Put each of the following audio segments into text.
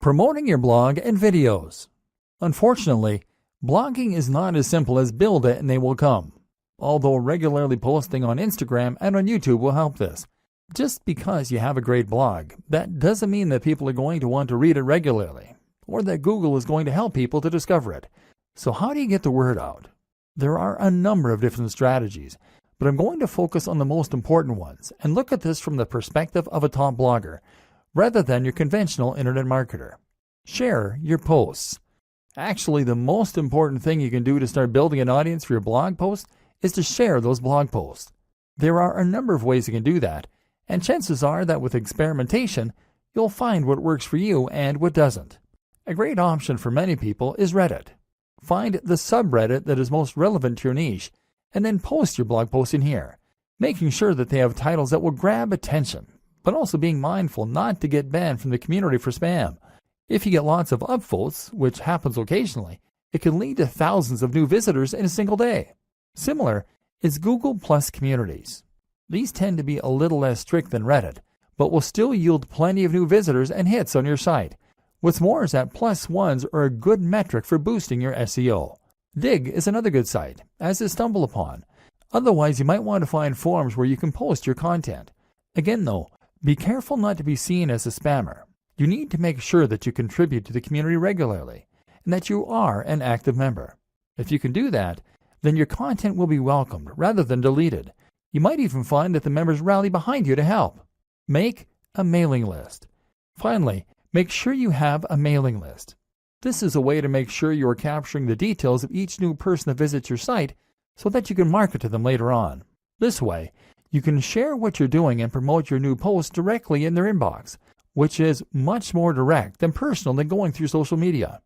Promoting your blog and videos. Unfortunately, blogging is not as simple as build it and they will come. Although regularly posting on Instagram and on YouTube will help this. Just because you have a great blog, that doesn't mean that people are going to want to read it regularly, or that Google is going to help people to discover it. So how do you get the word out? There are a number of different strategies, but I'm going to focus on the most important ones and look at this from the perspective of a top blogger, rather than your conventional internet marketer. Share your posts. Actually, the most important thing you can do to start building an audience for your blog post is to share those blog posts. There are a number of ways you can do that, and chances are that with experimentation, you'll find what works for you and what doesn't. A great option for many people is Reddit. Find the subreddit that is most relevant to your niche, and then post your blog post in here, making sure that they have titles that will grab attention, but also being mindful not to get banned from the community for spam. If you get lots of upvotes, which happens occasionally, it can lead to thousands of new visitors in a single day. Similar is Google Plus communities. These tend to be a little less strict than Reddit, but will still yield plenty of new visitors and hits on your site. What's more is that plus ones are a good metric for boosting your SEO. Digg is another good site, as is StumbleUpon. Otherwise, you might want to find forums where you can post your content. Again though, be careful not to be seen as a spammer. You need to make sure that you contribute to the community regularly, and that you are an active member. If you can do that, then your content will be welcomed rather than deleted. You might even find that the members rally behind you to help. Make a mailing list. Finally, make sure you have a mailing list. This is a way to make sure you are capturing the details of each new person that visits your site so that you can market to them later on. This way, you can share what you're doing and promote your new posts directly in their inbox, which is much more direct and personal than going through social media.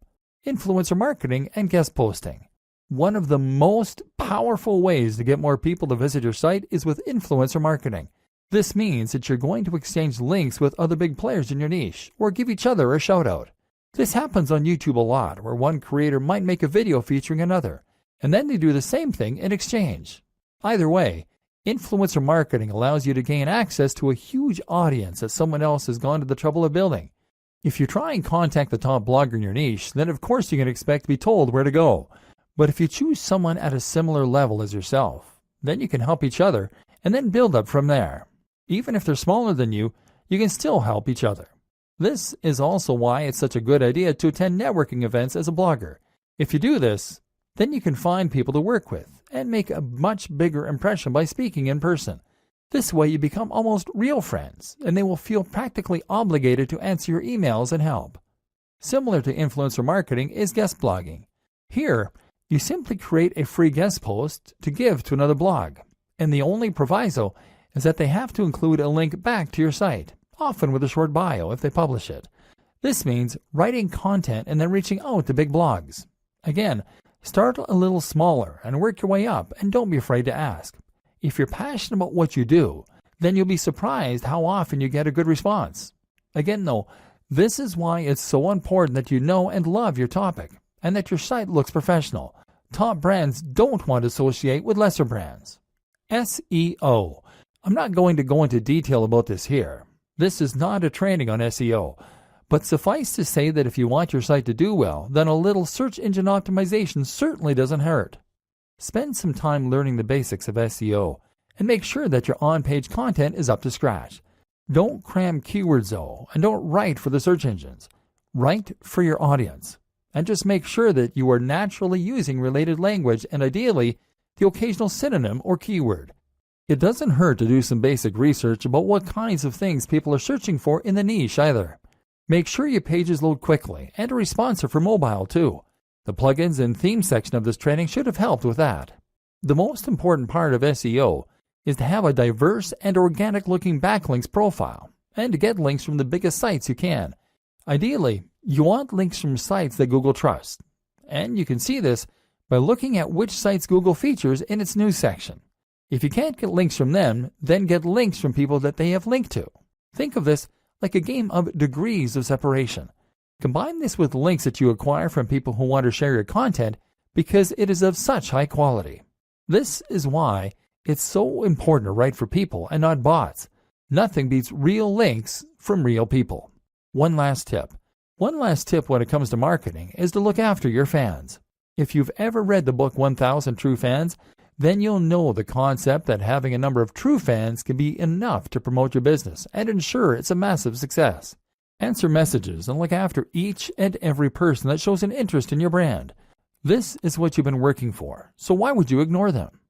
Influencer marketing and guest posting. One of the most powerful ways to get more people to visit your site is with influencer marketing. This means that you're going to exchange links with other big players in your niche, or give each other a shout out. This happens on YouTube a lot, where one creator might make a video featuring another, and then they do the same thing in exchange. Either way, influencer marketing allows you to gain access to a huge audience that someone else has gone to the trouble of building. If you try and contact the top blogger in your niche, then of course you can expect to be told where to go. But if you choose someone at a similar level as yourself, then you can help each other and then build up from there. Even if they're smaller than you, you can still help each other. This is also why it's such a good idea to attend networking events as a blogger. If you do this, then you can find people to work with and make a much bigger impression by speaking in person. This way you become almost real friends, and they will feel practically obligated to answer your emails and help. Similar to influencer marketing is guest blogging. Here, you simply create a free guest post to give to another blog, and the only proviso is that they have to include a link back to your site, often with a short bio if they publish it. This means writing content and then reaching out to big blogs. Again, start a little smaller and work your way up, and don't be afraid to ask. If you're passionate about what you do, then you'll be surprised how often you get a good response. Again though, this is why it's so important that you know and love your topic, and that your site looks professional. Top brands don't want to associate with lesser brands. SEO. I'm not going to go into detail about this here. This is not a training on SEO. But suffice to say that if you want your site to do well, then a little search engine optimization certainly doesn't hurt. Spend some time learning the basics of SEO, and make sure that your on-page content is up to scratch. Don't cram keywords though, and don't write for the search engines. Write for your audience. And just make sure that you are naturally using related language, and ideally, the occasional synonym or keyword. It doesn't hurt to do some basic research about what kinds of things people are searching for in the niche either. Make sure your pages load quickly and are responsive for mobile too. The plugins and theme section of this training should have helped with that. The most important part of SEO is to have a diverse and organic looking backlinks profile, and to get links from the biggest sites you can. Ideally, you want links from sites that Google trusts, and you can see this by looking at which sites Google features in its news section. If you can't get links from them, then get links from people that they have linked to. Think of this like a game of degrees of separation. Combine this with links that you acquire from people who want to share your content because it is of such high quality. This is why it's so important to write for people and not bots. Nothing beats real links from real people. One last tip. One last tip when it comes to marketing is to look after your fans. If you've ever read the book 1000 True Fans, then you'll know the concept that having a number of true fans can be enough to promote your business and ensure it's a massive success. Answer messages and look after each and every person that shows an interest in your brand. This is what you've been working for, so why would you ignore them?